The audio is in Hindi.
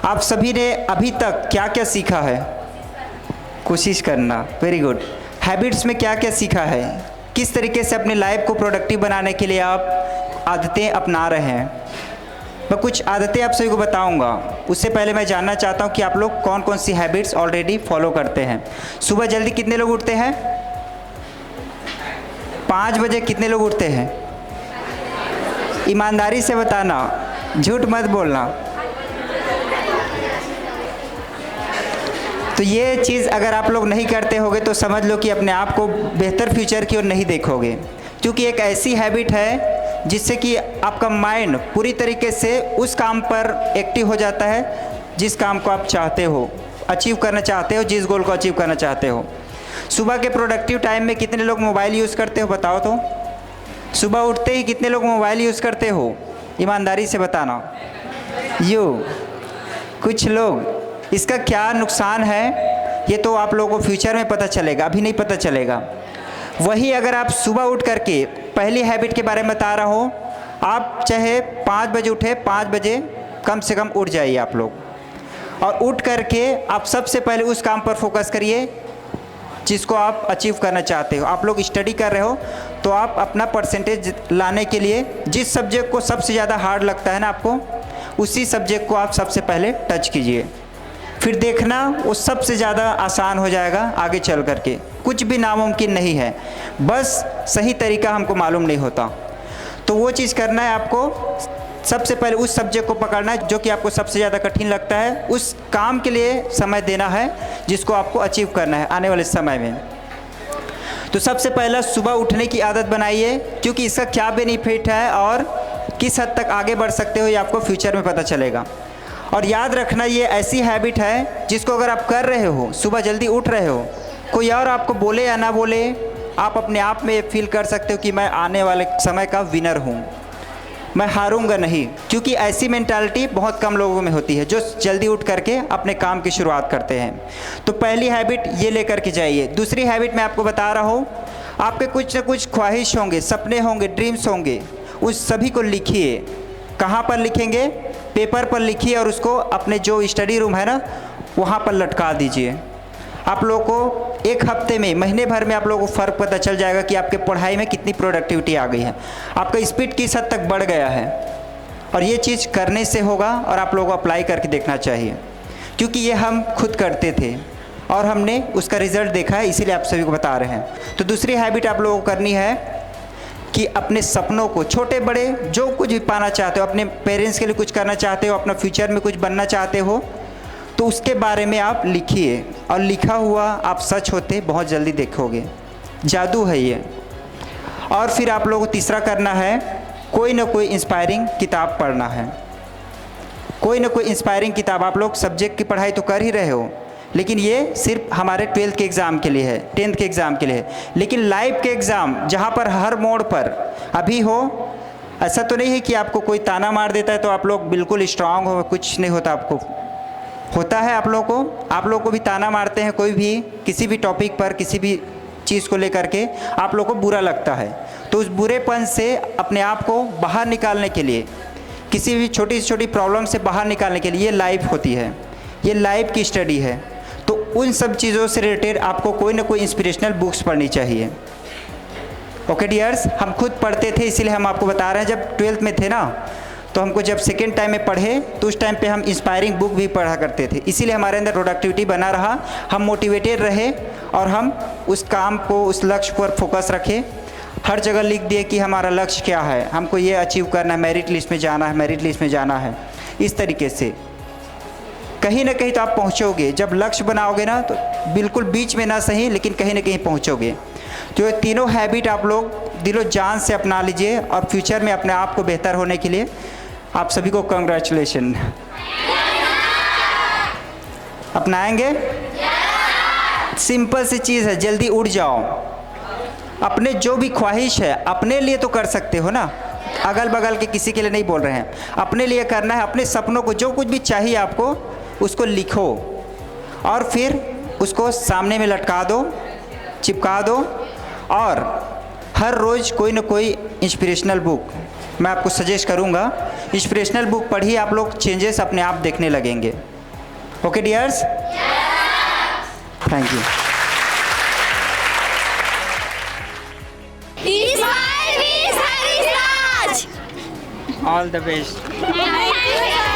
आप सभी ने अभी तक क्या क्या सीखा है? कोशिश करना, वेरी गुड। हैबिट्स में क्या क्या सीखा है? किस तरीके से अपनी लाइफ को प्रोडक्टिव बनाने के लिए आप आदतें अपना रहे हैं? मैं कुछ आदतें आप सभी को बताऊंगा। उससे पहले मैं जानना चाहता हूं कि आप लोग कौन कौन सी हैबिट्स ऑलरेडी फॉलो करते हैं। सुबह जल्दी कितने लोग उठते हैं? 5 बजे कितने लोग उठते हैं? ईमानदारी से बताना, झूठ मत बोलना। तो ये चीज़ अगर आप लोग नहीं करते होगे तो समझ लो कि अपने आप को बेहतर फ्यूचर की ओर नहीं देखोगे, क्योंकि एक ऐसी हैबिट है जिससे कि आपका माइंड पूरी तरीके से उस काम पर एक्टिव हो जाता है जिस काम को आप चाहते हो, अचीव करना चाहते हो, जिस गोल को अचीव करना चाहते हो। सुबह के प्रोडक्टिव टाइम में कितने लोग मोबाइल यूज़ करते हो बताओ तो? सुबह उठते ही कितने लोग मोबाइल यूज़ करते हो? ईमानदारी से बताना। कुछ लोग। इसका क्या नुकसान है ये तो आप लोगों को फ्यूचर में पता चलेगा, अभी नहीं पता चलेगा। वही अगर आप सुबह उठ करके, पहली हैबिट के बारे में बता रहा हूँ, आप चाहे 5 बजे उठे, 5 बजे कम से कम उठ जाइए आप लोग, और उठ करके आप सबसे पहले उस काम पर फोकस करिए जिसको आप अचीव करना चाहते हो। आप लोग स्टडी कर रहे हो तो आप अपना परसेंटेज लाने के लिए जिस सब्जेक्ट को सबसे ज़्यादा हार्ड लगता है ना आपको, उसी सब्जेक्ट को आप सबसे पहले टच कीजिए, फिर देखना वो सबसे ज़्यादा आसान हो जाएगा आगे चल करके। कुछ भी नामुमकिन नहीं है, बस सही तरीका हमको मालूम नहीं होता। तो वो चीज़ करना है आपको, सबसे पहले उस सब्जेक्ट को पकड़ना है जो कि आपको सबसे ज़्यादा कठिन लगता है, उस काम के लिए समय देना है जिसको आपको अचीव करना है आने वाले समय में। तो सबसे पहला सुबह उठने की आदत बनाइए, क्योंकि इसका क्या बेनिफिट है और किस हद तक आगे बढ़ सकते हो ये आपको फ्यूचर में पता चलेगा। और याद रखना, ये ऐसी हैबिट है जिसको अगर आप कर रहे हो, सुबह जल्दी उठ रहे हो, कोई और आपको बोले या ना बोले, आप अपने आप में फील कर सकते हो कि मैं आने वाले समय का विनर हूँ, मैं हारूंगा नहीं। क्योंकि ऐसी मेंटालिटी बहुत कम लोगों में होती है जो जल्दी उठ करके अपने काम की शुरुआत करते हैं। तो पहली हैबिट ये लेकर के जाइए। दूसरी हैबिट मैं आपको बता रहा हूँ, आपके कुछ ना कुछ ख्वाहिश होंगे, सपने होंगे, ड्रीम्स होंगे, उस सभी को लिखिए। कहाँ पर लिखेंगे? पेपर पर लिखिए और उसको अपने जो स्टडी रूम है ना वहाँ पर लटका दीजिए। आप लोगों को एक हफ्ते में, महीने भर में आप लोगों को फ़र्क पता चल जाएगा कि आपके पढ़ाई में कितनी प्रोडक्टिविटी आ गई है, आपका स्पीड किस हद तक बढ़ गया है। और ये चीज़ करने से होगा और आप लोगों को अप्लाई करके देखना चाहिए, क्योंकि ये हम खुद करते थे और हमने उसका रिज़ल्ट देखा है, इसीलिए आप सभी को बता रहे हैं। तो दूसरी हैबिट आप लोगों को करनी है कि अपने सपनों को, छोटे बड़े जो कुछ भी पाना चाहते हो, अपने पेरेंट्स के लिए कुछ करना चाहते हो, अपना फ्यूचर में कुछ बनना चाहते हो, तो उसके बारे में आप लिखिए, और लिखा हुआ आप सच होते बहुत जल्दी देखोगे। जादू है ये। और फिर आप लोगों को तीसरा करना है, कोई ना कोई इंस्पायरिंग किताब पढ़ना है। कोई ना कोई इंस्पायरिंग किताब, आप लोग सब्जेक्ट की पढ़ाई तो कर ही रहे हो, लेकिन ये सिर्फ हमारे 12th के एग्ज़ाम के लिए है, 10th के एग्ज़ाम के लिए है। लेकिन लाइफ के एग्ज़ाम जहाँ पर हर मोड़ पर अभी हो, ऐसा तो नहीं है कि आपको कोई ताना मार देता है तो आप लोग बिल्कुल स्ट्रांग हो, कुछ नहीं होता आपको। होता है आप लोगों को भी ताना मारते हैं, कोई भी किसी भी टॉपिक पर, किसी भी चीज़ को लेकर के आप लोगों को बुरा लगता है। तो उस बुरेपन से अपने आप को बाहर निकालने के लिए, किसी भी छोटी से छोटी प्रॉब्लम से बाहर निकालने के लिए ये लाइफ होती है, ये लाइफ की स्टडी है। तो उन सब चीज़ों से रिलेटेड आपको कोई ना कोई इंस्पिरेशनल बुक्स पढ़नी चाहिए। ओके डियर्स, हम खुद पढ़ते थे, इसीलिए हम आपको बता रहे हैं। जब 12th में थे ना, तो हमको जब सेकेंड टाइम में पढ़े तो उस टाइम पे हम इंस्पायरिंग बुक भी पढ़ा करते थे, इसीलिए हमारे अंदर प्रोडक्टिविटी बना रहा, हम मोटिवेटेड रहे और हम उस काम को, उस लक्ष्य पर फोकस रखे। हर जगह लिख दिए कि हमारा लक्ष्य क्या है, हमको ये अचीव करना है, मेरिट लिस्ट में जाना है, मेरिट लिस्ट में जाना है। इस तरीके से कहीं ना कहीं तो आप पहुंचोगे। जब लक्ष्य बनाओगे ना तो बिल्कुल बीच में ना सही, लेकिन कहीं ना कहीं पहुंचोगे। तो ये तीनों हैबिट आप लोग दिलो जान से अपना लीजिए, और फ्यूचर में अपने आप को बेहतर होने के लिए आप सभी को कंग्रेचुलेशन। अपनाएंगे? सिंपल सी चीज़ है, जल्दी उठ जाओ। अपने जो भी ख्वाहिश है अपने लिए तो कर सकते हो ना, अगल बगल के किसी के लिए नहीं बोल रहे हैं, अपने लिए करना है। अपने सपनों को, जो कुछ भी चाहिए आपको, उसको लिखो और फिर उसको सामने में लटका दो, चिपका दो। और हर रोज़ कोई ना कोई इंस्पिरेशनल बुक मैं आपको सजेस्ट करूंगा। इंस्पिरेशनल बुक पढ़िए, आप लोग चेंजेस अपने आप देखने लगेंगे। Okay, dears? Thank you. Inspire me, Harisraj. All the best. Thank you.